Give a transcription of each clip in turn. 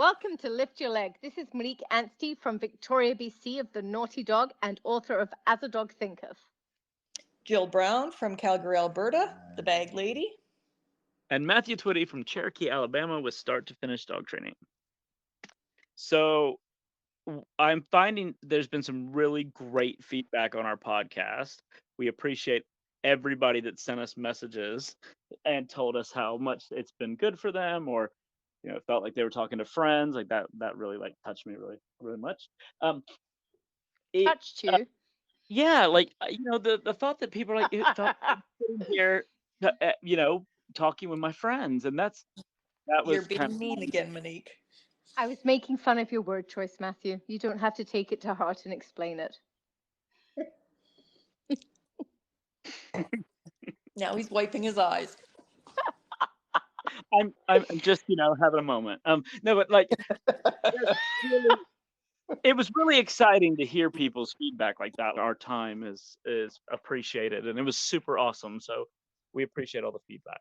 Welcome to Lift Your Leg. This is Monique Anstey from Victoria, BC, of The Naughty Dog and author of As a Dog Thinketh. Jill Brown from Calgary, Alberta, the Bag Lady. And Matthew Twitty from Cherokee, Alabama, with Start to Finish Dog Training. So I'm finding there's been some really great feedback on our podcast. We appreciate everybody that sent us messages and told us how much it's been good for them, or it felt like they were talking to friends. Like that really touched me really much. Touched you? Yeah, the thought that people are thought sitting here, talking with my friends, and that was You're being mean again, Monique. I was making fun of your word choice, Matthew. You don't have to take it to heart and explain it. Now he's wiping his eyes. I'm just having a moment. No, but it was really exciting to hear people's feedback like that. Our time is appreciated, and it was super awesome. So we appreciate all the feedback.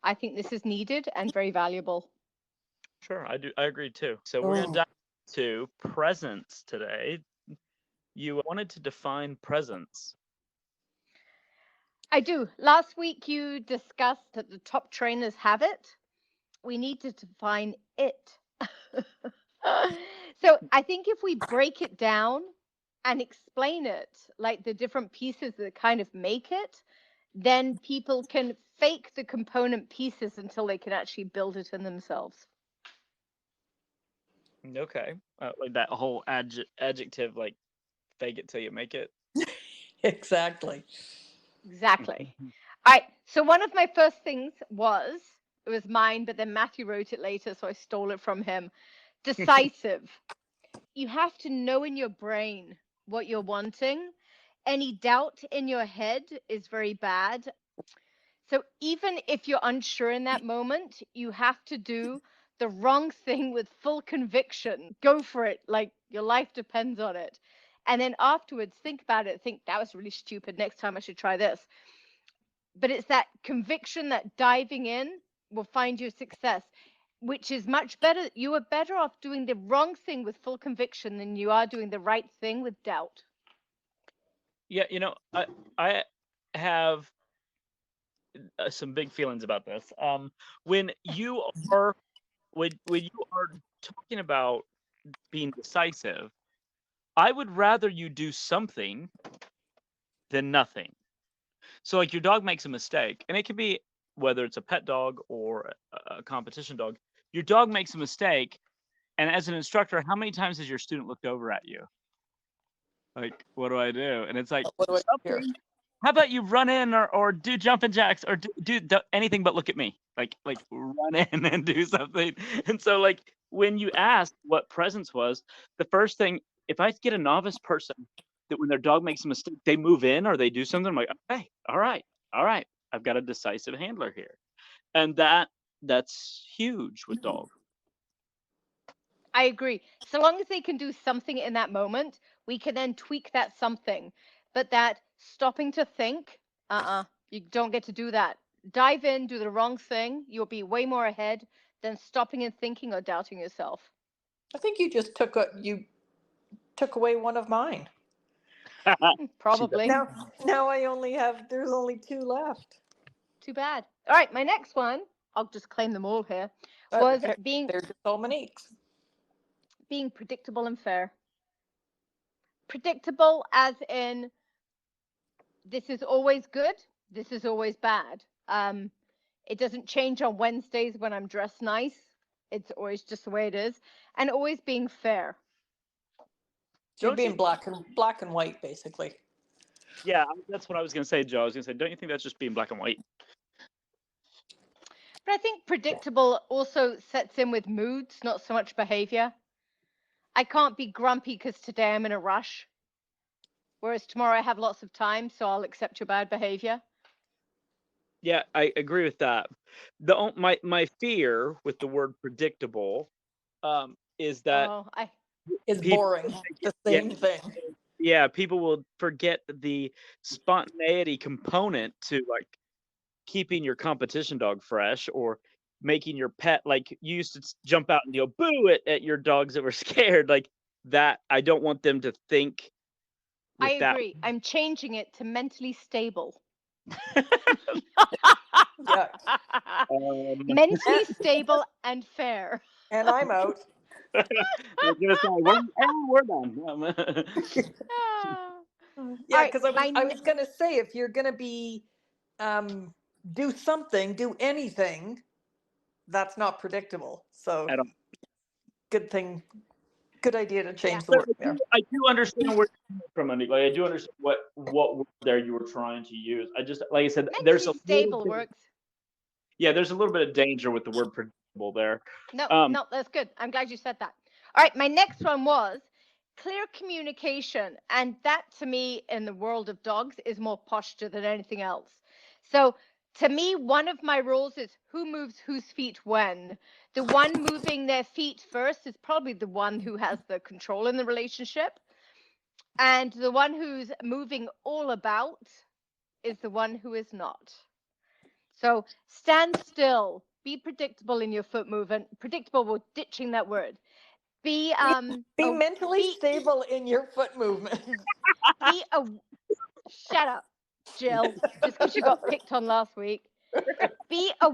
I think this is needed and very valuable. Sure, I do. I agree too. So we're going to dive into presence today. You wanted to define presence. I do. Last week you discussed that the top trainers have it. We need to define it. So I think if we break it down and explain it, like the different pieces that kind of make it, then people can fake the component pieces until they can actually build it in themselves. Okay. Like that whole adjective, like fake it till you make it. Exactly. All right. So one of my first things it was mine, but then Matthew wrote it later, so I stole it from him. Decisive. You have to know in your brain what you're wanting. Any doubt in your head is very bad. So even if you're unsure in that moment, you have to do the wrong thing with full conviction. Go for it, like your life depends on it. And then afterwards, think about it. Think, that was really stupid. Next time I should try this. But it's that conviction, that diving in will find you success, which is much better. You are better off doing the wrong thing with full conviction than you are doing the right thing with doubt. Yeah, I have some big feelings about this. When you are talking about being decisive, I would rather you do something than nothing. So like your dog makes a mistake, and it can be whether it's a pet dog or a competition dog. Your dog makes a mistake, and as an instructor, how many times has your student looked over at you? Like, what do I do? And it's like, something. How about you run in or do jumping jacks or do anything but look at me? Like run in and do something. And so like when you asked what presence was, the first thing, if I get a novice person that when their dog makes a mistake, they move in or they do something, I'm like, okay, all right, I've got a decisive handler here. And that's huge with dogs. I agree. So long as they can do something in that moment, we can then tweak that something. But that stopping to think, you don't get to do that. Dive in, do the wrong thing. You'll be way more ahead than stopping and thinking or doubting yourself. I think you just took away one of mine. Probably. Now there's only two left. Too bad. All right, my next one, I'll just claim them all here, was they're just all Monique's. Being predictable and fair. Predictable as in this is always good, this is always bad. It doesn't change on Wednesdays when I'm dressed nice. It's always just the way it is. And always being fair. You're being black and white, basically. Yeah, that's what I was going to say, Joe. I was going to say, don't you think that's just being black and white? But I think predictable also sets in with moods, not so much behavior. I can't be grumpy because today I'm in a rush. Whereas tomorrow I have lots of time, so I'll accept your bad behavior. Yeah, I agree with that. My fear with the word predictable is that it's boring. The same thing. Yeah, people will forget the spontaneity component to like keeping your competition dog fresh or making your pet, like you used to jump out and go boo at your dogs that were scared, like that. I don't want them to think I with that. agree. I'm changing it to mentally stable. Yeah. Mentally stable and fair. And I'm out. We're gonna say, we're done. Ah. Yeah, All right, because I was gonna say, if you're gonna be do something, do anything, that's not predictable. So I don't. good idea to change the But word there. I do understand where you're coming from, Andy. Like I do understand what word there you were trying to use. I just, like I said, there's a mentally little stable bit, works. yeah, there's a little bit of danger with the word predictable there. No, Um, no, that's good. I'm glad you said that. All right, my next one was clear communication. And that to me, in the world of dogs, is more posture than anything else. So to me, one of my rules is who moves whose feet when. The one moving their feet first is probably the one who has the control in the relationship. And the one who's moving all about is the one who is not. So stand still, be predictable in your foot movement. Predictable, we're ditching that word. Be Be a, mentally be stable in your foot movement. be a shut up, Jill, just because you got picked on last week. Be a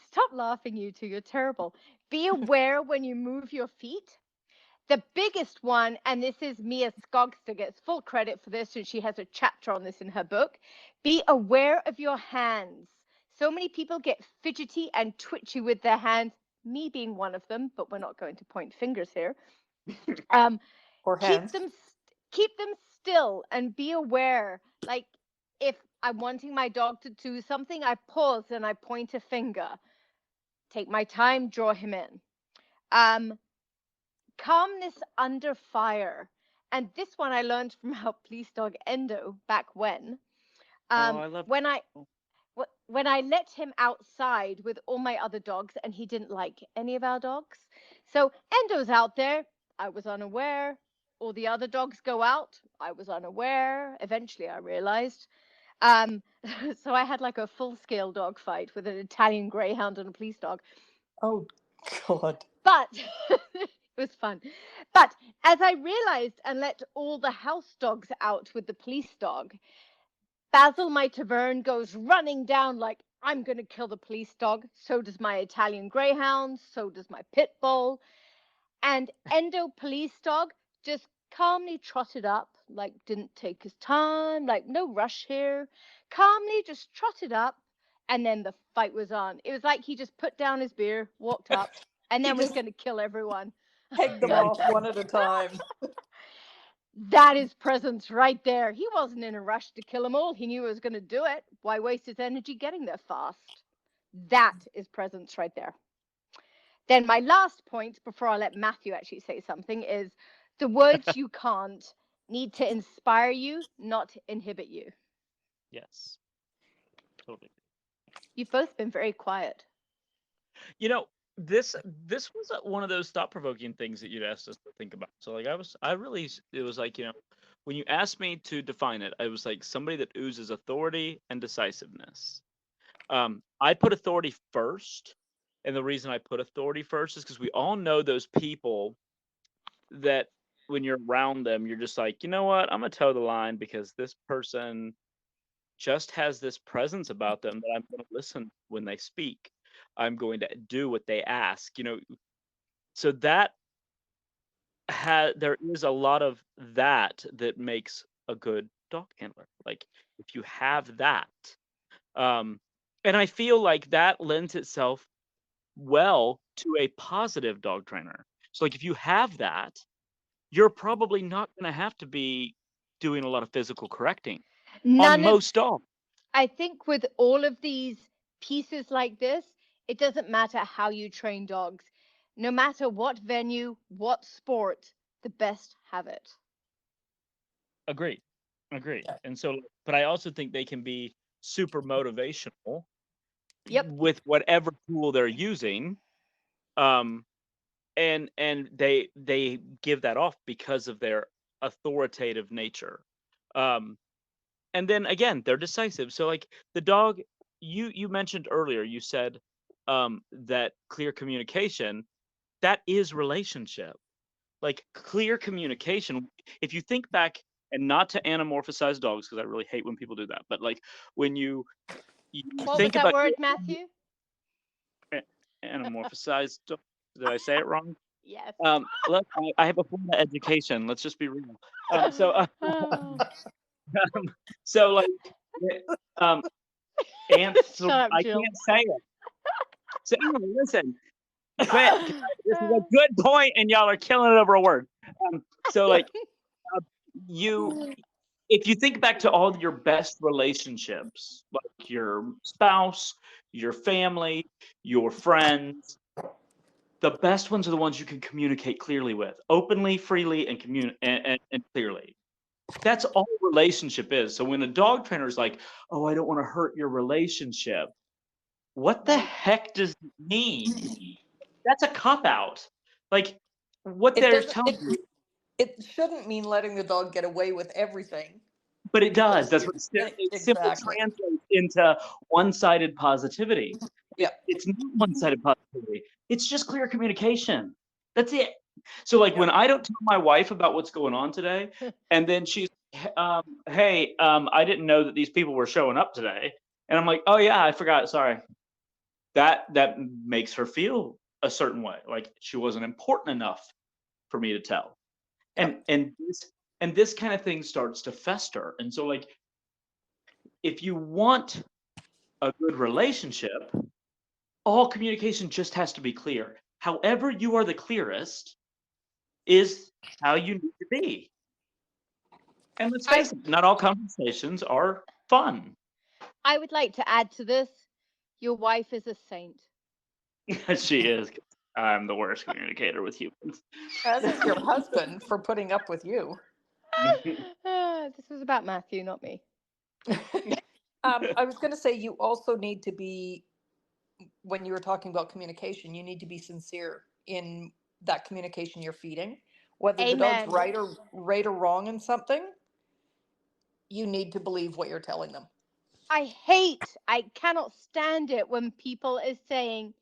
stop laughing, you two, you're terrible. Be aware when you move your feet. The biggest one, and this is Mia Skogster gets full credit for this, and she has a chapter on this in her book. Be aware of your hands. So many people get fidgety and twitchy with their hands, me being one of them, but we're not going to point fingers here. Or keep hands. them keep them still and be aware. Like if I'm wanting my dog to do something, I pause and I point a finger. Take my time, draw him in. Um, calmness under fire. And this one I learned from our police dog Endo back when. oh, I love. When I let him outside with all my other dogs, and he didn't like any of our dogs. So Endo's out there. I was unaware. All the other dogs go out. I was unaware. Eventually, I realized. Um, so I had like a full-scale dog fight with an Italian Greyhound and a police dog. Oh God. But it was fun. But as I realized and let all the house dogs out with the police dog, Basil, my Tavern, goes running down like, I'm going to kill the police dog. So does my Italian Greyhound. So does my Pit Bull. And Endo police dog just calmly trotted up, like didn't take his time, like no rush here. Calmly just trotted up. And then the fight was on. It was like he just put down his beer, walked up, and He then was just going to kill everyone. pegged them off one at a time. That is presence right there. He wasn't in a rush to kill them all. He knew he was going to do it. Why waste his energy getting there fast? That is presence right there. Then my last point, before I let Matthew actually say something, is the words you can't need to inspire you, not inhibit you. Yes, totally. You've both been very quiet. You know, this was one of those thought provoking things that you'd asked us to think about. So like I really, it was like, when you asked me to define it, I was like somebody that oozes authority and decisiveness. I put authority first, and the reason I put authority first is because we all know those people that when you're around them, you're just like, you know what, I'm gonna toe the line because this person just has this presence about them that I'm going to listen when they speak. I'm going to do what they ask. So that there is a lot of that makes a good dog handler. Like if you have that, um, and I feel like that lends itself well to a positive dog trainer. So like if you have that, you're probably not going to have to be doing a lot of physical correcting on None of, most dogs. I think with all of these pieces like this, it doesn't matter how you train dogs. No matter what venue, what sport, the best have it. Agreed. Agreed. And so, but I also think they can be super motivational Yep. with whatever tool they're using. Um, and they give that off because of their authoritative nature. Um, and then again, they're decisive. So like the dog you mentioned earlier, you said that clear communication, that is relationship. Like clear communication. If you think back, and not to anamorphize dogs, because I really hate when people do that, but like when you What was think that about word, Matthew? anamorphize, did I say it wrong? Yes. Look, I have a form of education. Let's just be real. So like, ants. Shut up, I Jill. can't say it. So anyway, listen. Quit. This is a good point, and y'all are killing it over a word. So like, if you think back to all your best relationships, like your spouse, your family, your friends, the best ones are the ones you can communicate clearly with, openly, freely, and and clearly. That's all relationship is. So when a dog trainer is like, "Oh, I don't want to hurt your relationship," what the heck does it mean? That's a cop out. Like what It they're doesn't. telling you, It shouldn't mean letting the dog get away with everything. but it does. That's what Yeah, it simply exactly. translates into one-sided positivity. Yeah. It's not one-sided positivity. It's just clear communication. That's it. So like Yeah. when I don't tell my wife about what's going on today, and then she's, hey, I didn't know that these people were showing up today, and I'm like, oh yeah, I forgot. Sorry. That makes her feel a certain way, like she wasn't important enough for me to tell. Yep. And this kind of thing starts to fester. And so like if you want a good relationship, all communication just has to be clear. However you are the clearest is how you need to be. And let's face it, not all conversations are fun. I would like to add to this. Your wife is a saint. She is. I'm the worst communicator with humans. As is your husband for putting up with you. This was about Matthew, not me. I was going to say you also need to be, when you were talking about communication, you need to be sincere in that communication you're feeding. Whether the dog's Amen. right or wrong in something, you need to believe what you're telling them. I cannot stand it when people is saying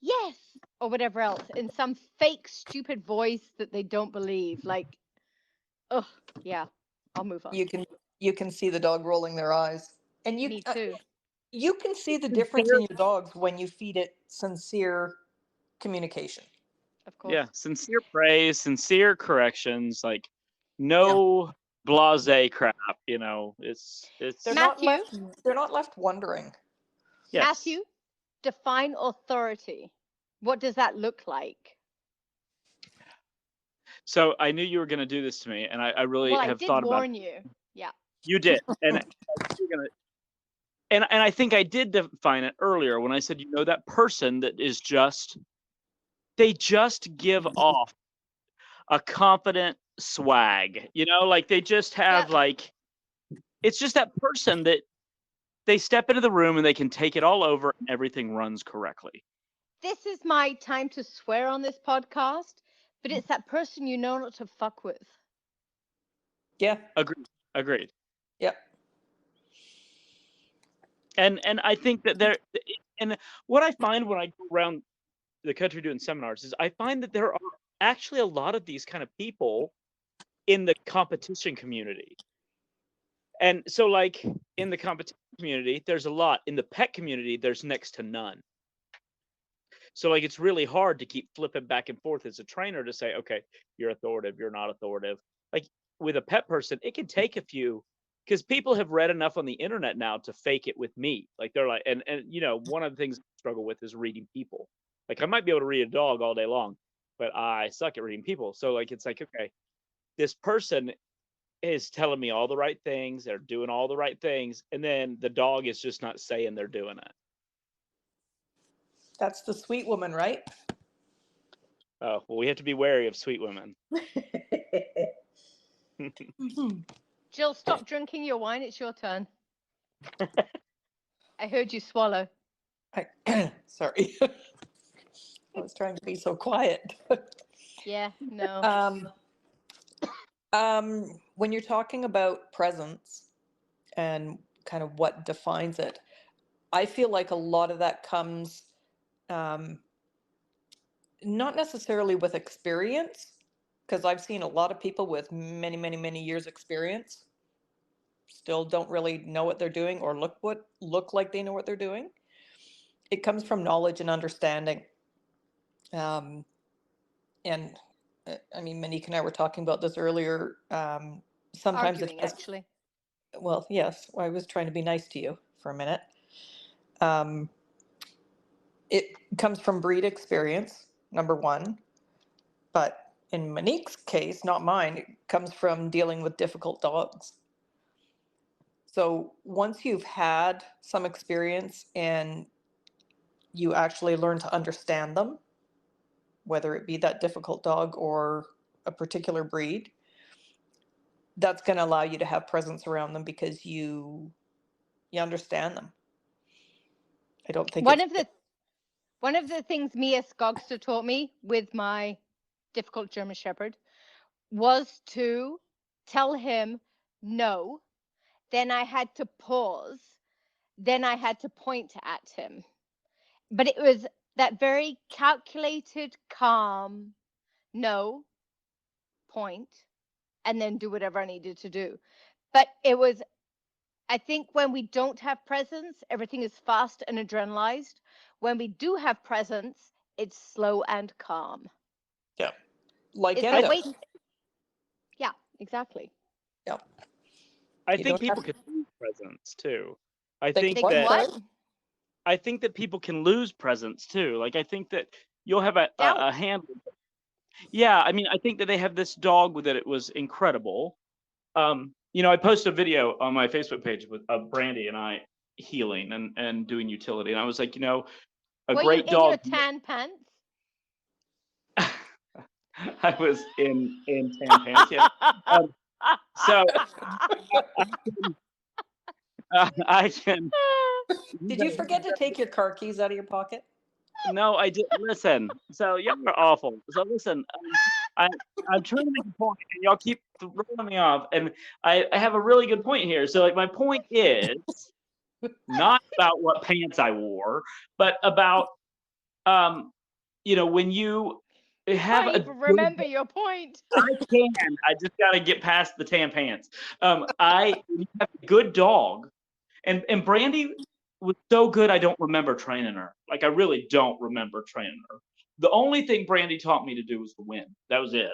yes or whatever else in some fake stupid voice that they don't believe. Like, oh yeah, I'll move on. You can see the dog rolling their eyes, and Me too. you can see the difference in your dogs when you feed it sincere communication. Of course. Yeah, sincere praise, sincere corrections, like no blase crap, it's They're Matthew? not left wondering. yes. Matthew, define authority. What does that look like? So I knew you were going to do this to me, and I really Well, I have did thought about warn it. you. Yeah. You did, and you're gonna, and I think I did define it earlier when I said, that person that is they just give off a confident swag, like they just have Yep. like, it's just that person that they step into the room and they can take it all over and everything runs correctly. This is my time to swear on this podcast, but it's that person you know not to fuck with. Yeah. Agreed. Yep. And I think that and what I find when I go around the country doing seminars is I find that there are actually a lot of these kind of people in the competition community. And so like in the competition community, there's a lot. In the pet community, there's next to none. So like it's really hard to keep flipping back and forth as a trainer to say, okay, you're authoritative, you're not authoritative. Like with a pet person, it can take a few, because people have read enough on the internet now to fake it with me. Like they're like, and one of the things I struggle with is reading people. Like I might be able to read a dog all day long, but I suck at reading people. So like it's like, okay, this person is telling me all the right things, they're doing all the right things, and then the dog is just not saying they're doing it. That's the sweet woman, right? Oh, well, we have to be wary of sweet women. Jill, stop drinking your wine. It's your turn. I heard you swallow. Sorry. I was trying to be so quiet. Yeah, no. When you're talking about presence and kind of what defines it, I feel like a lot of that comes not necessarily with experience, because I've seen a lot of people with many, many, many years experience still don't really know what they're doing or look like they know what they're doing. It comes from knowledge and understanding. Um, and I mean, Monique and I were talking about this earlier. Sometimes it Arguing, has, actually. well, yes, I was trying to be nice to you for a minute. Um, it comes from breed experience, number one. But in Monique's case, not mine, it comes from dealing with difficult dogs. So once you've had some experience and you actually learn to understand them, whether it be that difficult dog or a particular breed, that's going to allow you to have presence around them because you understand them. I don't think One it's of the one of the things Mia Skogster taught me with my difficult German Shepherd was to tell him no. Then I had to pause. Then I had to point at him. But it was that very calculated, calm, no, point, and then do whatever I needed to do. But it was, I think when we don't have presence, everything is fast and adrenalized. When we do have presence, it's slow and calm. yeah, like It's like endo. wait, yeah, exactly. Yeah, I you think don't people have. can lose presence too. I They can think They can what? that Sorry. what? I think that people can lose presence too. Like I think that you'll have Doubt. a handler. Yeah, I mean, I think that they have this dog that it was incredible. I posted a video on my Facebook page with Brandy and I healing and doing utility, and I was like, a Were you great in your dog. tan pants? I was in tan pants, yeah. Um, so I can. Did you forget to take your car keys out of your pocket? No, I did. Listen. So y'all are awful. So listen, I I'm trying to make a point, and y'all keep throwing me off. And I have a really good point here. So like my point is not about what pants I wore, but about when you have Can't a even good. remember your point. I can. I just got to get past the tan pants. When you have a good dog, and Brandy was so good. I don't remember training her. Like I really don't remember training her. The only thing Brandy taught me to do was to win. That was it.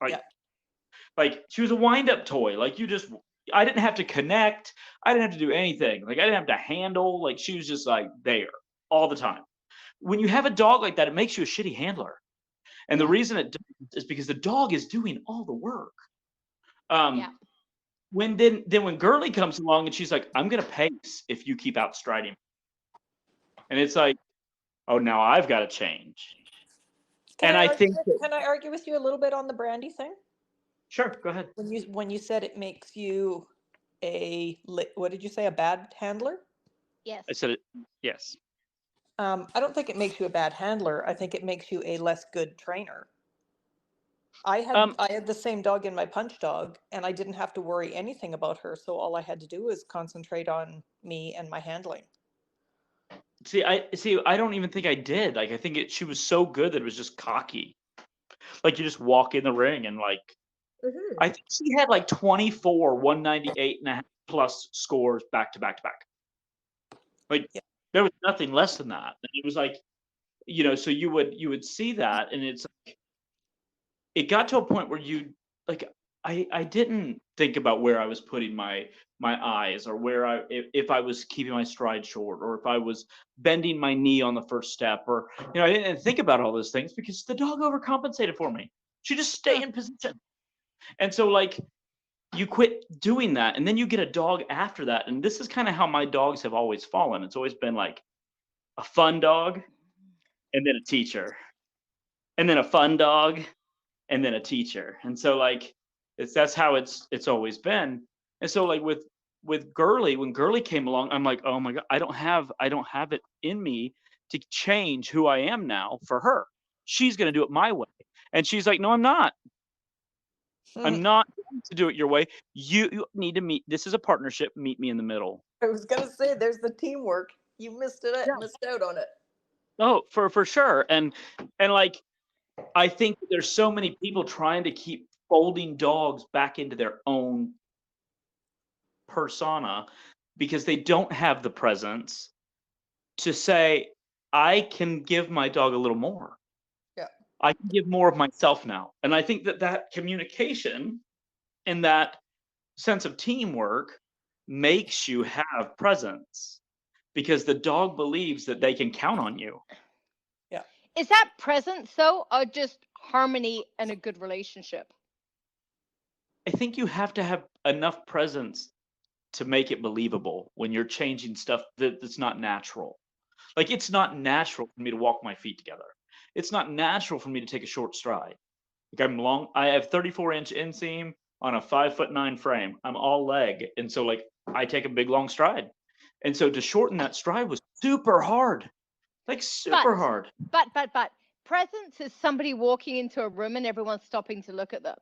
Like Yeah. like she was a wind up toy. I didn't have to connect. I didn't have to do anything. Like I didn't have to handle. Like she was just like there all the time. When you have a dog like that, it makes you a shitty handler. And the Yeah. reason it does is because the dog is doing all the work. Um, Yeah. when Gurley comes along and she's like, "I'm gonna pace if you keep outstriding," and it's like, "Oh, now I've got to change." Can And I I argue think with, that can I argue with you a little bit on the Brandy thing? sure, go ahead. When you said it makes you what did you say, a bad handler? Yes. I said it. Yes. I don't think it makes you a bad handler. I think it makes you a less good trainer. I had Um, I had the same dog in my punch dog, and I didn't have to worry anything about her. So all I had to do was concentrate on me and my handling. I don't even think I did. Like I think she was so good that it was just cocky. Like you just walk in the ring and like Mm-hmm. I think she had like 24 198 and a half plus scores back to back to back. Like Yeah. there was nothing less than that. And it was like, so you would see that, and it's like it got to a point where like I didn't think about where I was putting my eyes, or where if I was keeping my stride short, or if I was bending my knee on the first step, or I didn't think about all those things because the dog overcompensated for me. She just stayed Huh. in position. And so like you quit doing that, and then you get a dog after that. And this is kind of how my dogs have always fallen. It's always been like a fun dog and then a teacher, and then a fun dog and then a teacher. And so like that's how it's always been. And so like with Gurley, when Gurley came along, I'm like, oh my god, I don't have it in me to change who I am now for her. She's gonna do it my way. And she's like, no, I'm not. I'm not going to do it your way. You need to meet. This is a partnership. Meet me in the middle. I was gonna say, there's the teamwork. You missed Yeah. missed out on it. Oh, for sure. And like I think there's so many people trying to keep folding dogs back into their own persona because they don't have the presence to say, I can give my dog a little more. Yeah. I can give more of myself now. And I think that that communication and that sense of teamwork makes you have presence because the dog believes that they can count on you. Yeah. Is that presence though, or just harmony and a good relationship? I think you have to have enough presence to make it believable when you're changing stuff that's not natural. Like it's not natural for me to walk my feet together. It's not natural for me to take a short stride. Like I'm long. I have 34-inch inseam on a 5'9" frame. I'm all leg, and so like I take a big long stride, and so to shorten that stride was super hard, like But super hard. but presence is somebody walking into a room and everyone's stopping to look at them.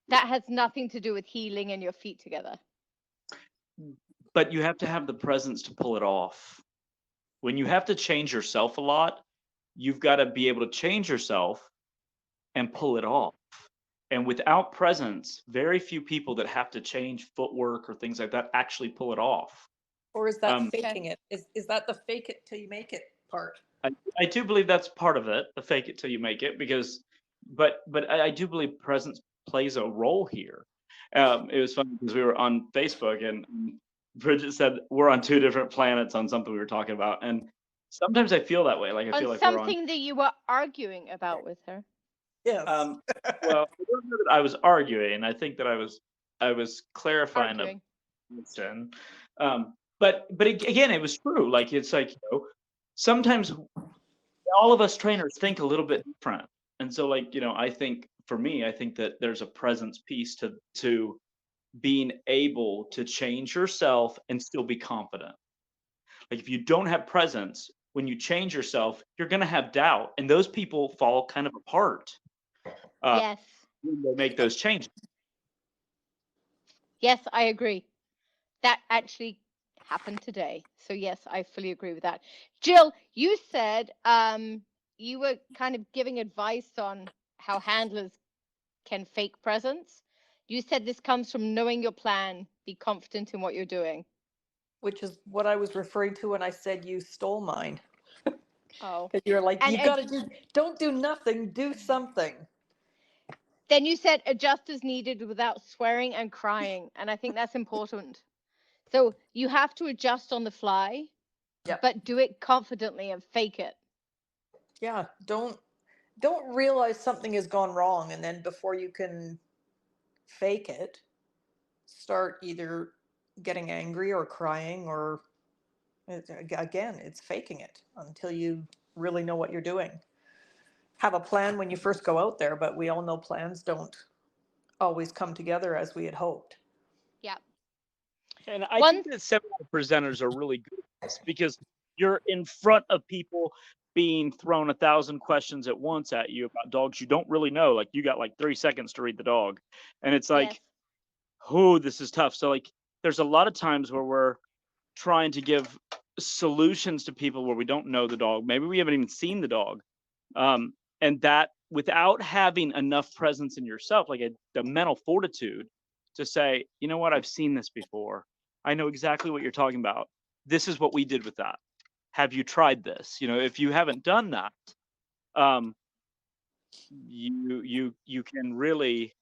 That has nothing to do with healing and your feet together. But you have to have the presence to pull it off. When you have to change yourself a lot, you've got to be able to change yourself and pull it off. And without presence, very few people that have to change footwork or things like that actually pull it off. Or is that Um, faking it? Is that the fake it till you make it part? I, I do believe that's part of it, the fake it till you make it, because, but I do believe presence plays a role here. It was funny because we were on Facebook and Bridget said we're on two different planets on something we were talking about, and sometimes I feel that way. Like I On feel like we're on. something that you were arguing about with her. Yes. Well, I don't know that I was arguing. I think that I was clarifying a Arguing. question. But again, it was true. Like it's like sometimes all of us trainers think a little bit different, and so like I think for me, I think that there's a presence piece to being able to change yourself and still be confident. Like if you don't have presence when you change yourself, you're going to have doubt, and those people fall kind of apart Yes. when they make those changes. Yes, I agree. That actually happened today. So yes, I fully agree with that. Jill, you said you were kind of giving advice on how handlers can fake presence. You said this comes from knowing your plan, be confident in what you're doing. Which is what I was referring to when I said you stole mine. Oh. Because you're like, And you got to don't do nothing, do something. then you said adjust as needed without swearing and crying. And I think that's important. So you have to adjust on the fly, Yeah. but do it confidently and fake it. Yeah. Don't realize something has gone wrong, and then before you can fake it, start either getting angry or crying, or again, it's faking it until you really know what you're doing. Have a plan when you first go out there, but we all know plans don't always come together as we had hoped. Yeah. And I One, think that seminar presenters are really good at this because you're in front of people being thrown 1,000 questions at once at you about dogs you don't really know. Like you got like 3 seconds to read the dog, and it's yes. like, oh, this is tough. So like, there's a lot of times where we're trying to give solutions to people where we don't know the dog. Maybe we haven't even seen the dog, and that without having enough presence in yourself, like the mental fortitude to say, you know what, I've seen this before. I know exactly what you're talking about. This is what we did with that. Have you tried this? If you haven't done that, um, you can really.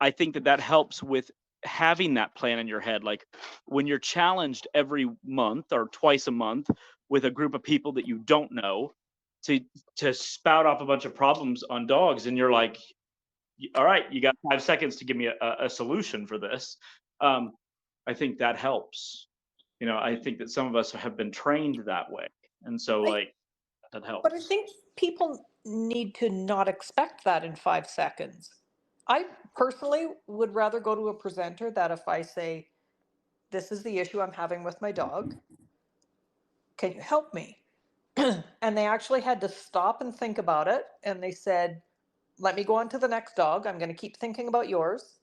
I think that helps with having that plan in your head. Like when you're challenged every month or twice a month with a group of people that you don't know to spout off a bunch of problems on dogs, and you're like, all right, you got 5 seconds to give me a solution for this. I think that helps. I think that some of us have been trained that way, and so like that helps. But I think people need to not expect that in 5 seconds. I personally would rather go to a presenter that if I say, this is the issue I'm having with my dog, can you help me? And they actually had to stop and think about it. And they said, let me go on to the next dog. I'm going to keep thinking about yours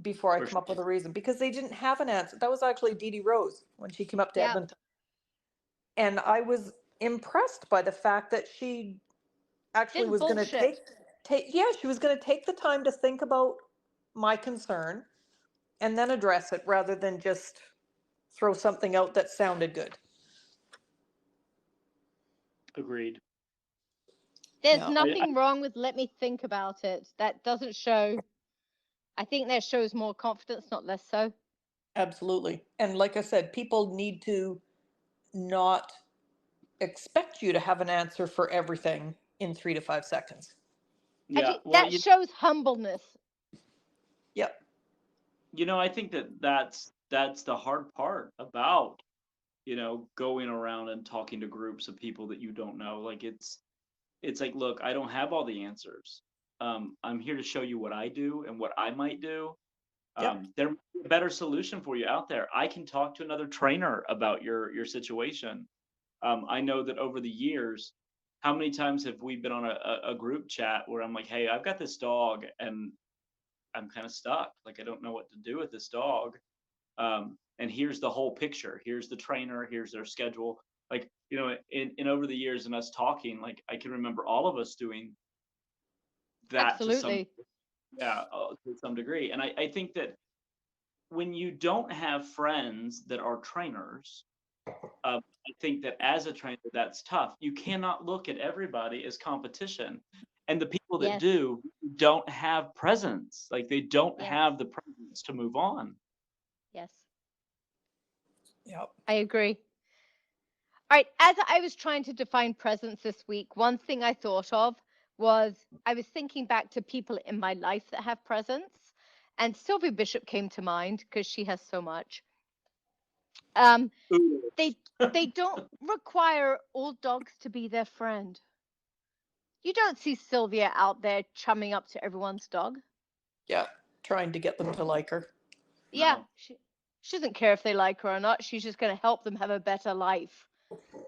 before I For come sure. up with a reason, because they didn't have an answer. That was actually Dee Dee Rose when she came up to Yeah. Edmonton. And I was impressed by the fact that she actually Didn't was going to bullshit. she was going to take the time to think about my concern and then address it rather than just throw something out that sounded good. Agreed. There's Yeah. nothing wrong with let me think about it. That doesn't show. I think that shows more confidence, not less so. Absolutely. And like I said, people need to not expect you to have an answer for everything in 3 to 5 seconds. Yeah. Actually, Well, that shows humbleness. Yep. I think that's the hard part about, going around and talking to groups of people that you don't know. Like it's like, look, I don't have all the answers. I'm here to show you what I do and what I might do. Yep. There might be a better solution for you out there. I can talk to another trainer about your situation. I know that over the years, how many times have we been on a group chat where I'm like, hey, I've got this dog and I'm kind of stuck. Like, I don't know what to do with this dog. And here's the whole picture. Here's the trainer. Here's their schedule. Like, in over the years and us talking, like I can remember all of us doing that Absolutely. to some degree. And I think that when you don't have friends that are trainers, I think that as a trainer, that's tough. You cannot look at everybody as competition. And the people that Yes. do don't have presence. Like they don't Yes. have the presence to move on. Yes. Yep. I agree. All right. As I was trying to define presence this week, one thing I thought of was I was thinking back to people in my life that have presence, and Sylvia Bishop came to mind because she has so much. They don't require all dogs to be their friend. You don't see Sylvia out there chumming up to everyone's dog. Yeah. Trying to get them to like her. Yeah, No. she doesn't care if they like her or not. She's just going to help them have a better life.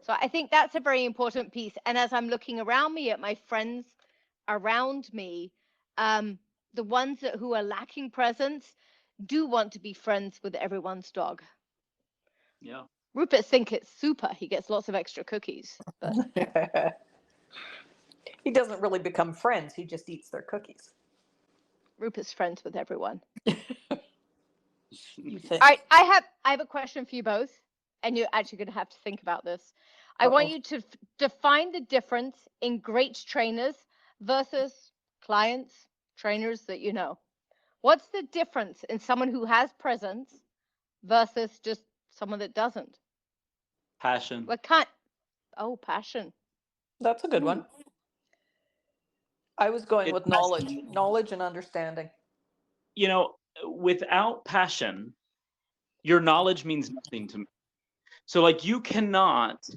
So I think that's a very important piece. And as I'm looking around me at my friends around me, the ones who are lacking presence do want to be friends with everyone's dog. Yeah. Rupert thinks it's super. He gets lots of extra cookies. But He doesn't really become friends. He just eats their cookies. Rupert's friends with everyone. You think? All right, I have a question for you both, and you're actually going to have to think about this. I want you to define the difference in great trainers versus clients, trainers that you know. What's the difference in someone who has presence versus just someone that doesn't? Passion. What kind? Oh, passion. That's a good one. I was going It's with knowledge and understanding. Without passion, your knowledge means nothing to me. So like you cannot,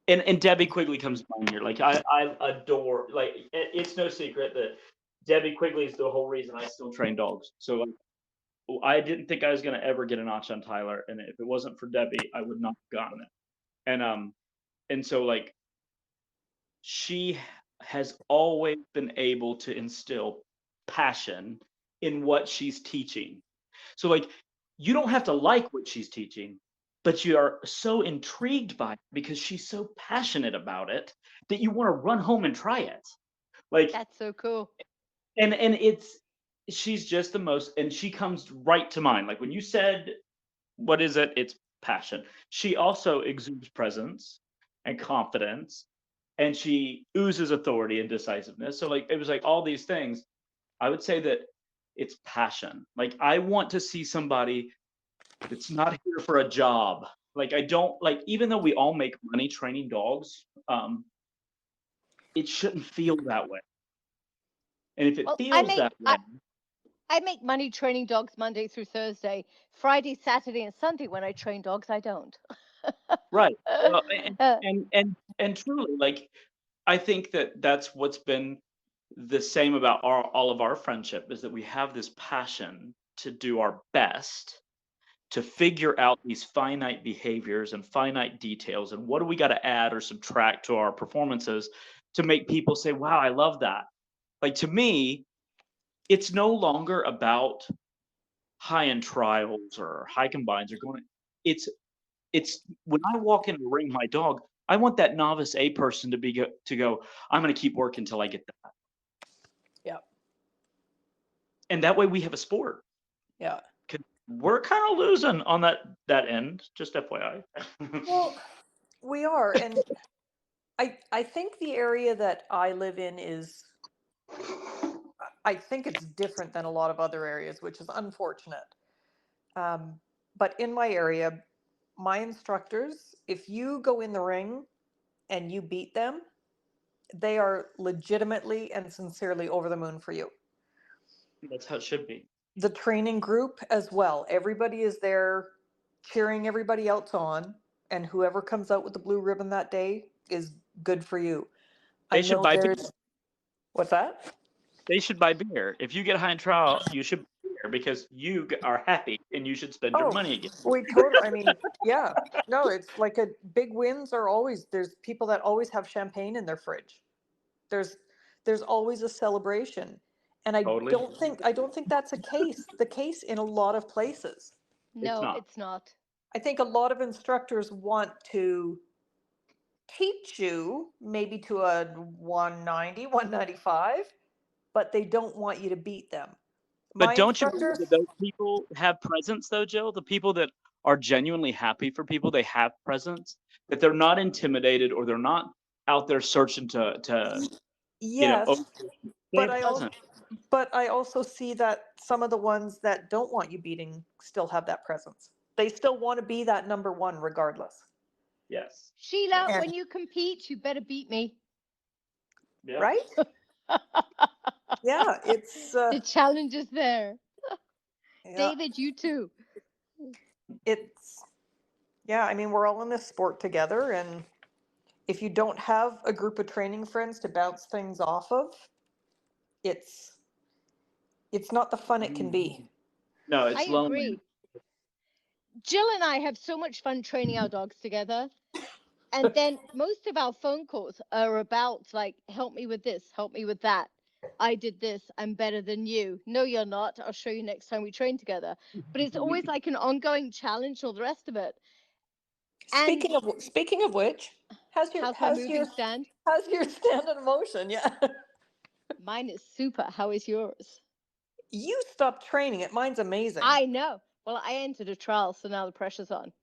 and Debbie Quigley comes to mind here. Like I adore, like it's no secret that Debbie Quigley is the whole reason I still train dogs. So like, I didn't think I was gonna ever get a notch on Tyler, and if it wasn't for Debbie, I would not have gotten it. And so like she has always been able to instill passion in what she's teaching. So like you don't have to like what she's teaching, but you are so intrigued by it because she's so passionate about it that you want to run home and try it. Like That's so cool. and she's just the most, and she comes right to mind. Like when you said what is it? It's passion. She also exudes presence and confidence, and she oozes authority and decisiveness. So like it was like all these things. I would say that it's passion. Like I want to see somebody that's not here for a job. Like I don't like, even though we all make money training dogs, it shouldn't feel that way. And if it Well, feels that way, I make money training dogs Monday through Thursday. Friday, Saturday, and Sunday when I train dogs, I don't. right? Well, Uh, and truly, like I think that that's what's been the same about all of our friendship is that we have this passion to do our best to figure out these finite behaviors and finite details and what do we got to add or subtract to our performances to make people say, wow, I love that. Like to me, it's no longer about high end trials or high combines or going, it's when I walk in to ring my dog, I want that novice A person to go, I'm going to keep working until I get that. Yeah. And that way we have a sport. Yeah. We're kind of losing on that end, just FYI. Well, we are. And I think the area that I live in is, I think it's different than a lot of other areas, which is unfortunate. But in my area, my instructors, if you go in the ring and you beat them, they are legitimately and sincerely over the moon for you. That's how it should be. The training group as well. Everybody is there cheering everybody else on, and whoever comes out with the blue ribbon that day is good for you. They I should know buy beer. there's, what's that? They should buy beer. If you get high in trial, you should buy beer because you are happy and you should spend your money again. We totally, I mean, yeah. No, it's like big wins are always, there's people that always have champagne in their fridge. There's always a celebration. And I Totally. don't think that's the case in a lot of places. No, not. it's not. I think a lot of instructors want to teach you maybe to a 190, 195, but they don't want you to beat them. But My don't you believe instructors, that those people have presence, though, Jill? The people that are genuinely happy for people, they have presence. That they're not intimidated or they're not out there searching to yes, they but have presence. I also see that some of the ones that don't want you beating still have that presence. They still want to be that number one regardless. Yes. Sheila, And- when you compete, you better beat me. Yeah. Right? Yeah, it's The challenge is there. yeah, David, you too. it's yeah, I mean, we're all in this sport together, and if you don't have a group of training friends to bounce things off of, it's not the fun it can be. No, I it's lonely. agree. Jill and I have so much fun training our dogs together. And then most of our phone calls are about like, help me with this, help me with that. I did this, I'm better than you. No, you're not. I'll show you next time we train together. But it's always like an ongoing challenge, all the rest of it. And Speaking of which, how's your how's my moving stand? how's your stand in motion? Yeah. Mine is super. How is yours? You stopped training it. Mine's amazing. I know. Well, I entered a trial, so now the pressure's on.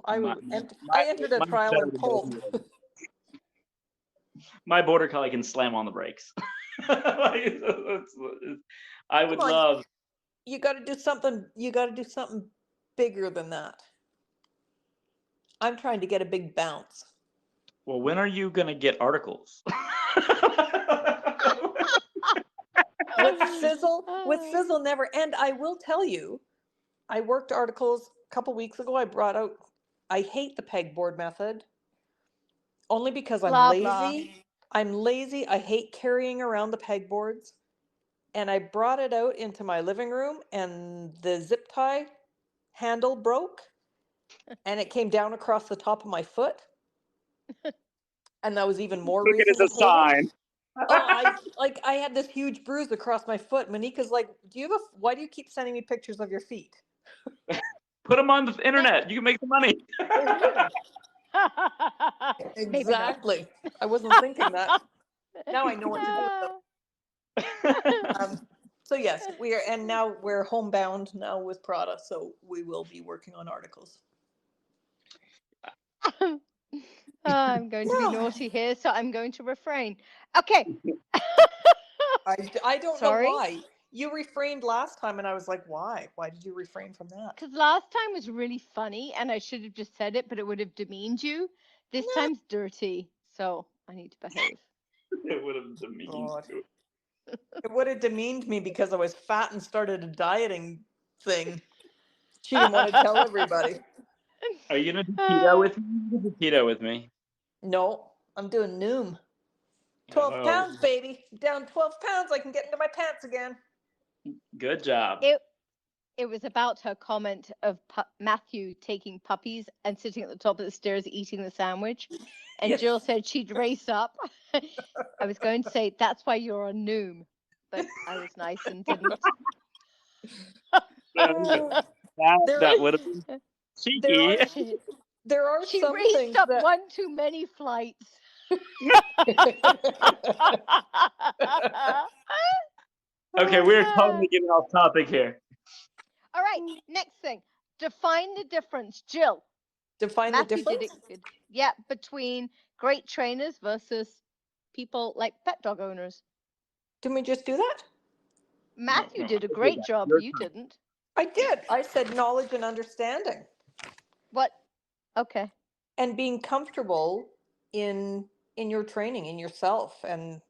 I entered a mine's trial better and than pulled. yours. My border collie can slam on the brakes. Like, I would Come on. love. You got to do something. You got to do something bigger than that. I'm trying to get a big bounce. Well, when are you gonna get articles? With sizzle never end. I will tell you, I worked articles a couple weeks ago. I brought out. I hate the pegboard method. Only because I'm Blah, lazy. blah. I'm lazy. I hate carrying around the pegboards. And I brought it out into my living room, and the zip tie handle broke, and it came down across the top of my foot. And that was even more Took it reason as to a pull it. sign. Oh, I had this huge bruise across my foot. Monika's like, why do you keep sending me pictures of your feet? Put them on the internet. You can make the money. Maybe not. Exactly. I wasn't thinking that. Now I know what to do with them. So yes, now we're homebound now with Prada, so we will be working on articles. I'm going to be naughty here, so I'm going to refrain. Okay. I don't Sorry? know why. You refrained last time, and I was like, why? Why did you refrain from that? Because last time was really funny, and I should have just said it, but it would have demeaned you. This time's dirty, so I need to behave. It would have demeaned you. It would have demeaned me because I was fat and started a dieting thing. She didn't want to tell everybody. Are you gonna do keto with me? You can do keto with me. No, I'm doing Noom. 12 Oh, pounds, baby. Down 12 pounds. I can get into my pants again. good job. It was about her comment of Matthew taking puppies and sitting at the top of the stairs eating the sandwich. And Yes. Jill said she'd race up. I was going to say, that's why you're on Noom. But I was nice and didn't. That would have been cheeky. there are She some raised things up that one too many flights. Okay, Oh, we're man. totally getting off topic here. All right, next thing. Define the difference. Jill, define the Matthew did difference. it good. Yeah, between great trainers versus people like pet dog owners. Didn't we just do that? Matthew No, did a I did great that. job. Your You turn. didn't. I did. I said knowledge and understanding What? Okay. and being comfortable in your training, in yourself, and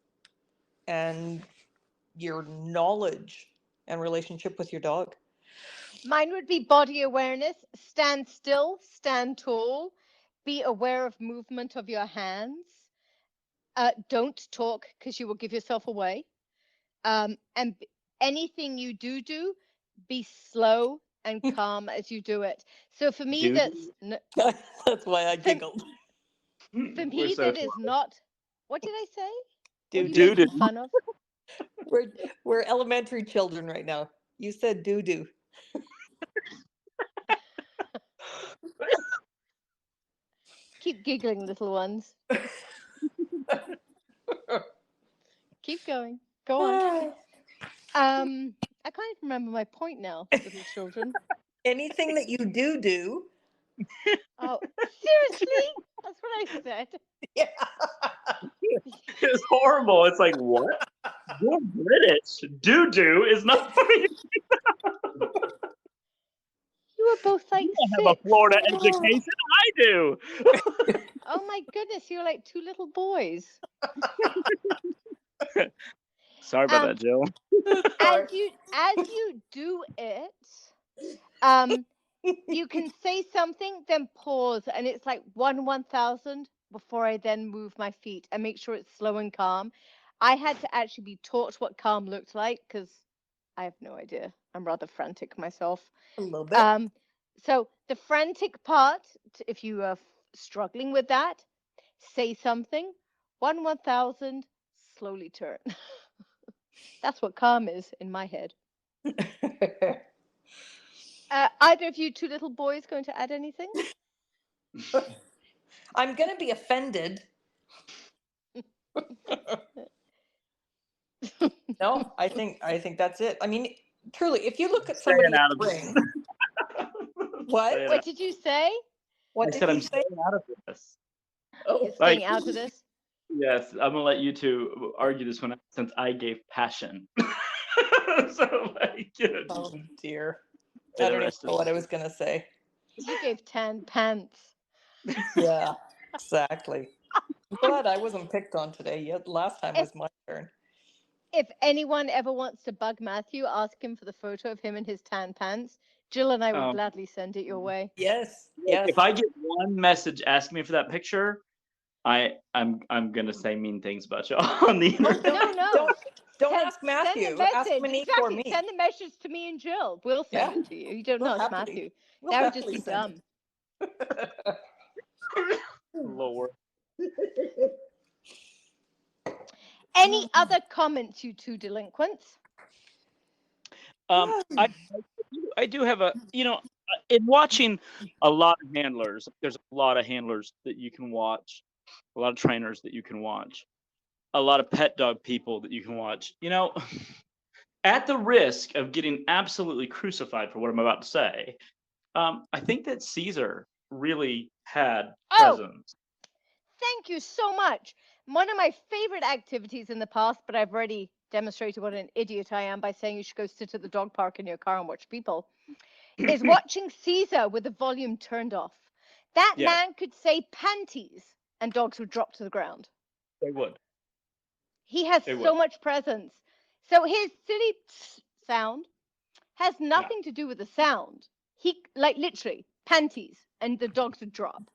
your knowledge and relationship with your dog. Mine would be body awareness. Stand still, stand tall, be aware of movement of your hands. Don't talk because you will give yourself away. And anything you do, be slow and calm as you do it. So for me, Dude, That's why I for, giggled. for we're me so that is not. What did I say? What are you Doo-doo. making fun of? We're elementary children right now. You said doo-doo. Keep giggling, little ones. Keep going. Go on. I can't even remember my point now, little children. Anything that you do. Oh, seriously? That's what I said. Yeah. It's horrible. It's like, what? You're British. Doo-doo is not part of You were both like You don't have a 6. Florida education. I do. Oh my goodness, you're like 2 little boys. Sorry about that, Jill. Sorry. As you do it, you can say something, then pause, and it's like 1/1000 before I then move my feet and make sure it's slow and calm. I had to actually be taught what calm looked like because I have no idea. I'm rather frantic myself. A little bit. So the frantic part, if you are struggling with that, say something, 1/1000, slowly turn. That's what calm is in my head. Either of you 2 little boys going to add anything? I'm going to be offended. No, I think that's it. I mean, truly, if you look at Staying somebody's out of brain, this. what? Staying What out. did you say? What I did said he I'm say? staying out of this. Oh, You're staying out of this? Yes, I'm gonna let you two argue this one out since I gave passion. So like, oh dear. for I the don't even rest of know what I was going to say. You gave 10 pants. Yeah, exactly. I'm glad I wasn't picked on today. Yet last time If was my turn. if anyone ever wants to bug Matthew, ask him for the photo of him in his tan pants. Jill and I will gladly send it your way. Yes, yes. if I get one message asking me for that picture, I'm gonna say mean things about you on the Oh, internet. No. don't Send ask the Matthew. Ask message. Monique or Exactly. me. Send the message to me and Jill. We'll send Yeah, it to you. You don't we'll know it's happily. Matthew. We'll That would just happily be send dumb. it. Lord. Any other comments, you 2 delinquents? I do have a in watching a lot of handlers. There's a lot of handlers that you can watch, a lot of trainers that you can watch, a lot of pet dog people that you can watch. At the risk of getting absolutely crucified for what I'm about to say, I think that Caesar really had Oh, presence. thank you so much. One of my favorite activities in the past, but I've already demonstrated what an idiot I am by saying you should go sit at the dog park in your car and watch people, is watching Caesar with the volume turned off. That Yeah. man could say panties and dogs would drop to the ground. They would. He has They so would. much presence. So his silly sound has nothing to do with the sound. He, like, literally panties and the dogs would drop.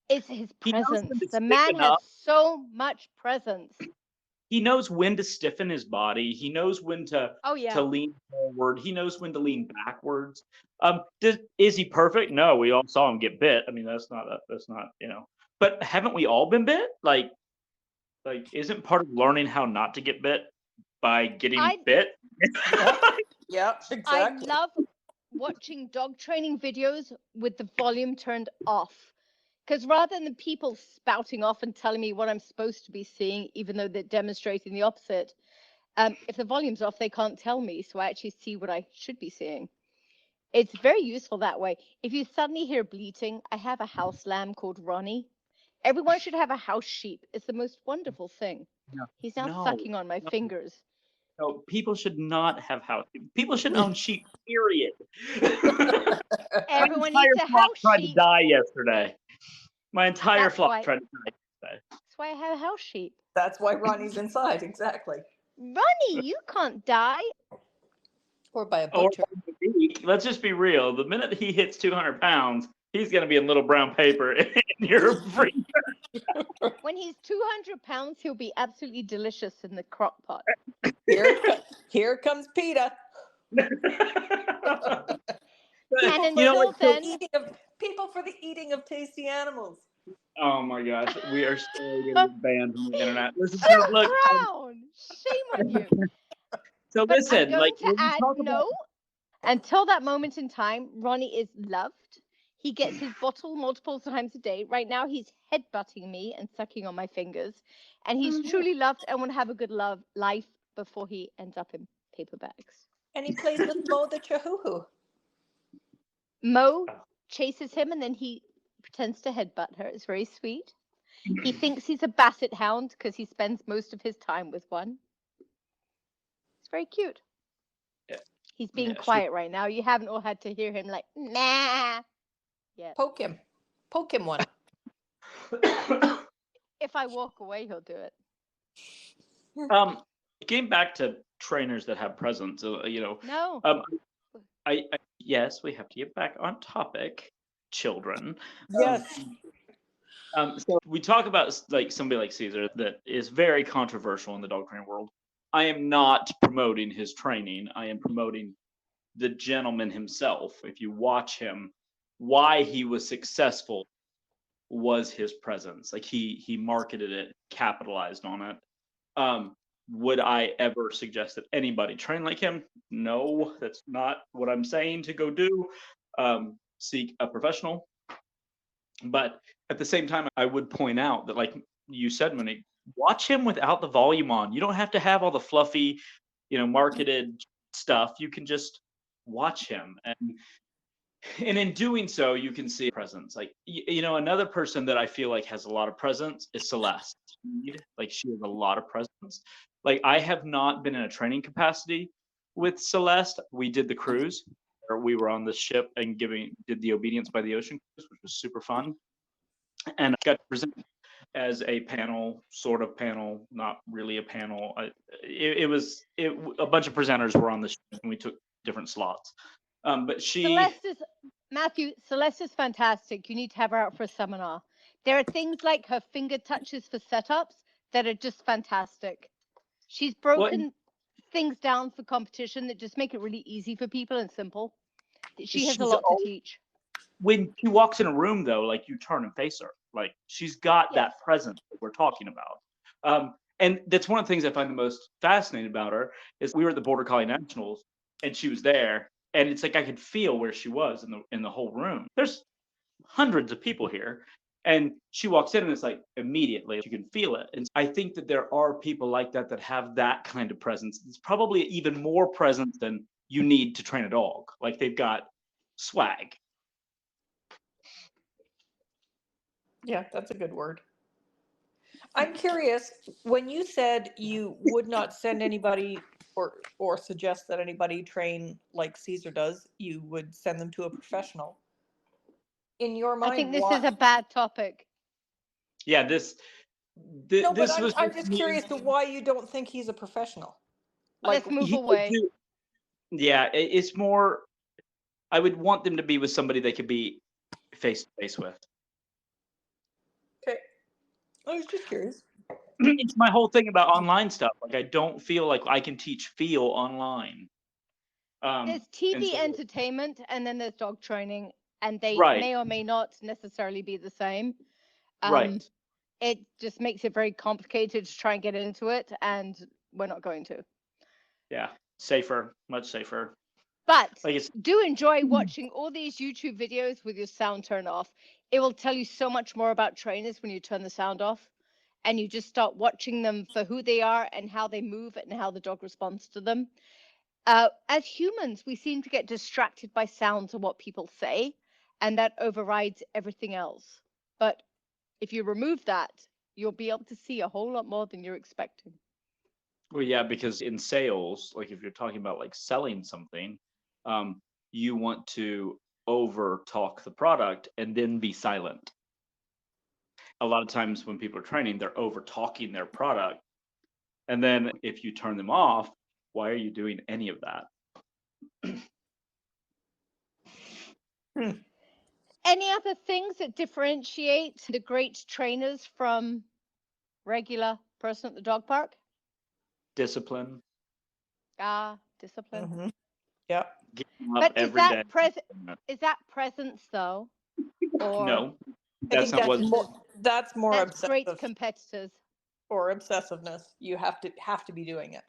It's his He knows presence. when to The man stiffen has up. so much presence. He knows when to stiffen his body. He knows when to Oh yeah. lean forward. He knows when to lean backwards. Is he perfect? No, we all saw him get bit. I mean, that's not. But haven't we all been bit? Like, isn't part of learning how not to get bit by getting bit? Yeah, exactly. I love watching dog training videos with the volume turned off. Because rather than people spouting off and telling me what I'm supposed to be seeing, even though they're demonstrating the opposite, if the volume's off, they can't tell me. So I actually see what I should be seeing. It's very useful that way. If you suddenly hear bleating, I have a house lamb called Ronnie. Everyone should have a house sheep. It's the most wonderful thing. No, He's now no, sucking on my no, fingers. no. People should not have house. People should own sheep. Period. My Everyone entire needs a flock house tried to sheep. die yesterday. My entire That's flock why. tried to die yesterday. That's why I have a house sheep. That's why Ronnie's inside, exactly. Ronnie, you can't die. Or by a Or butcher. let's just be real. The minute he hits 200 pounds, he's going to be in little brown paper in your freezer. When he's 200 pounds, he'll be absolutely delicious in the crock pot. Here comes PETA. And You know until what? then, People for the eating of tasty animals. Oh my gosh, we are so getting banned from the internet. Listen, so so look, brown. Shame on you. so But I'm listen, going like to when we add talk about until that moment in time, Ronnie is loved. He gets his bottle multiple times a day. Right now, he's headbutting me and sucking on my fingers. And he's truly loved and want to have a good life before he ends up in paper bags. And he plays with Mo the Chihuahua. Mo chases him and then he pretends to headbutt her. It's very sweet. He thinks he's a basset hound because he spends most of his time with one. It's very cute. Yeah. He's being quiet right now. You haven't all had to hear him like, nah. Yeah. Poke him one. If I walk away, he'll do it. Getting back to trainers that have presence, No. I yes, we have to get back on topic, children. Yes. So we talk about like somebody like Caesar that is very controversial in the dog training world. I am not promoting his training. I am promoting the gentleman himself. If you watch him, why he was successful was his presence. Like he marketed it, capitalized on it. Would I ever suggest that anybody train like him? No, that's not what I'm saying to go do. Seek a professional. But at the same time, I would point out that, like you said, Monique, watch him without the volume on. You don't have to have all the fluffy, marketed stuff. You can just watch him, and in doing so, you can see presence. Like another person that I feel like has a lot of presence is Celeste. Like she has a lot of presence. Like I have not been in a training capacity with Celeste. We did the cruise, or we were on the ship and did the Obedience by the Ocean cruise, which was super fun. And I got to present as a panel, sort of panel, not really a panel. A bunch of presenters were on the ship, and we took different slots. But Celeste is fantastic. You need to have her out for a seminar. There are things like her finger touches for setups that are just fantastic. She's broken things down for competition that just make it really easy for people and simple. She has a lot to teach. When she walks in a room, though, like you turn and face her. Like she's got that presence that we're talking about. And that's one of the things I find the most fascinating about her is we were at the Border Collie Nationals and she was there. And it's like I could feel where she was in the whole room. There's hundreds of people here. And she walks in and it's like immediately you can feel it. And I think that there are people like that have that kind of presence. It's probably even more presence than you need to train a dog. Like they've got swag. Yeah, that's a good word. I'm curious, when you said you would not send anybody or suggest that anybody train like Caesar does, you would send them to a professional. In your mind, I think this is a bad topic. Yeah, no, but I'm just curious to why you don't think he's a professional. Let's move away. Yeah, it's more. I would want them to be with somebody they could be face to face with. Okay, I was just curious. It's my whole thing about online stuff. Like I don't feel like I can teach feel online. There's TV entertainment, and then there's dog training, and they may or may not necessarily be the same. Right. It just makes it very complicated to try and get into it, and we're not going to. Yeah, safer, much safer. But do enjoy watching all these YouTube videos with your sound turned off. it will tell you so much more about trainers when you turn the sound off and you just start watching them for who they are and how they move and how the dog responds to them. As humans, we seem to get distracted by sounds and what people say, and that overrides everything else. But if you remove that, you'll be able to see a whole lot more than you're expecting. Well, yeah, because in sales, like if you're talking about like selling something, you want to over talk the product and then be silent. A lot of times when people are training, they're over talking their product. And then if you turn them off, why are you doing any of that? Any other things that differentiate the great trainers from regular person at the dog park? Discipline, Discipline. Mm-hmm. Yeah. getting up But every day. is that presence though? Or No, I that's think not what. that's more that's great obsessive competitors. or obsessiveness. You have to be doing it.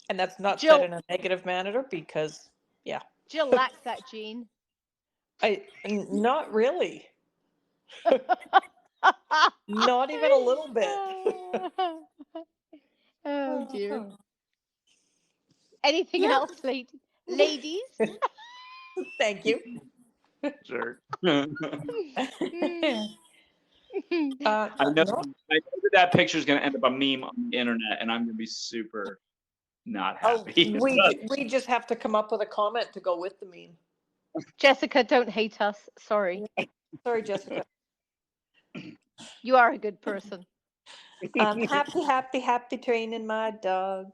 And that's not said Jill in a negative manner because Jill lacks that gene. not really. Not even a little bit. Oh dear. Anything else, ladies? Thank you. Sure. Uh, I know no, that picture is going to end up a meme on the internet, and I'm going to be super not happy. we just have to come up with a comment to go with the meme. Jessica, don't hate us. Sorry. Sorry, Jessica. You are a good person. I'm happy training my dog.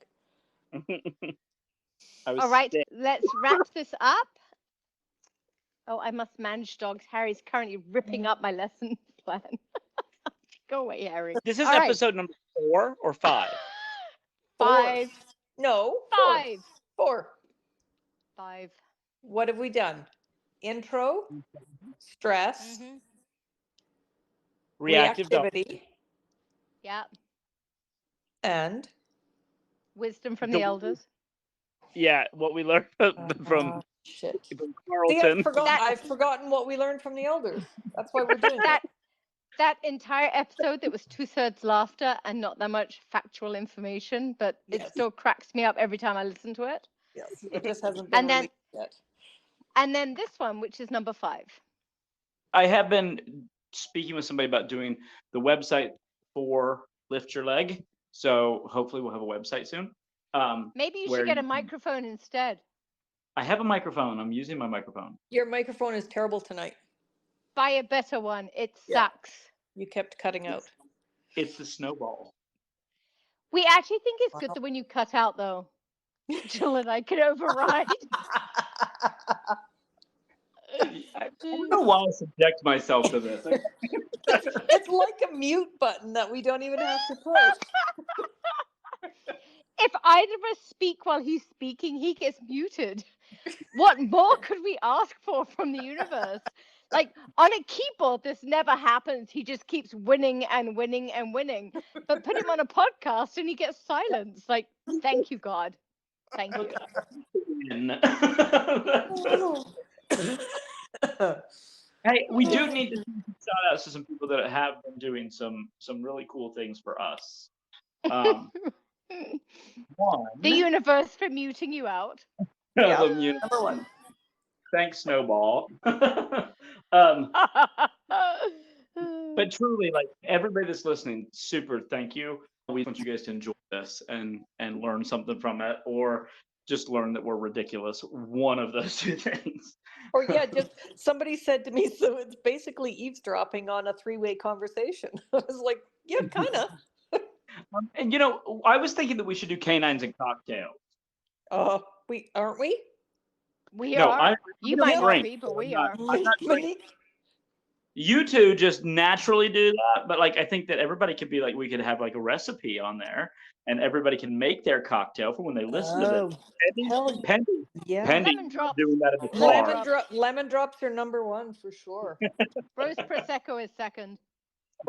All right, let's wrap this up. Oh, I must manage dogs. Harry's currently ripping up my lesson plan. Go away, Harry. This is All right. episode number 4 or 5. 5. No, 5. 4. 5. What have we done? Intro, stress, Reactive dog. reactivity, Yeah. and Wisdom from the elders. Yeah, what we learned from shit. Carlton. See, I've forgotten what we learned from the elders. That's why we're doing that. That entire episode that was 2/3 laughter and not that much factual information, but it still cracks me up every time I listen to it. Yes, it just hasn't been released yet. And then this one, which is number 5. I have been speaking with somebody about doing the website for Lift Your Leg. So hopefully we'll have a website soon. Maybe you should get a microphone instead. I have a microphone. I'm using my microphone. Your microphone is terrible tonight. Buy a better one. It sucks. You kept cutting out. It's the snowball. We actually think it's good that when you cut out, though, Jill and I can override. I don't know why I subject myself to this. It's like a mute button that we don't even have to push. If either of us speak while he's speaking, he gets muted. What more could we ask for from the universe? Like, on a keyboard, this never happens. He just keeps winning and winning and winning. But put him on a podcast and he gets silence. Like, thank you, God. Thank you. Hey, we do need to shout out to some people that have been doing some really cool things for us. One, the universe for muting you out. Number 1. Thanks, Snowball. But truly, like everybody that's listening, super thank you. We want you guys to enjoy this and learn something from it, or just learn that we're ridiculous. One of those two things. Or just somebody said to me, so it's basically eavesdropping on a 3-way conversation. I was like, yeah, kind of. And I was thinking that we should do canines and cocktails. Aren't we? We are. You might not be, but we are. I'm not you two just naturally do that, but like I think that everybody could be like, we could have like a recipe on there, and everybody can make their cocktail for when they listen to this. Pendy, lemon drops. doing that in the car. Lemon drops are number 1 for sure. Rose Prosecco is second.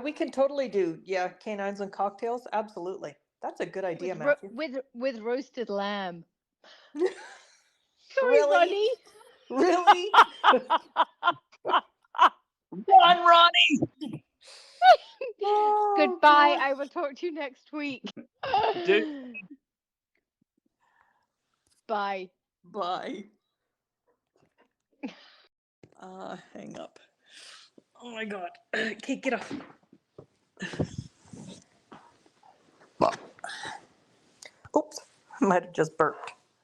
We can totally do canines and cocktails. Absolutely, that's a good idea, Matthew. With roasted lamb. Really? Run, Ronnie! Goodbye. I will talk to you next week. Do- Bye. Bye. Hang up. Oh my God. Okay, get off. Oops. Might have just burped.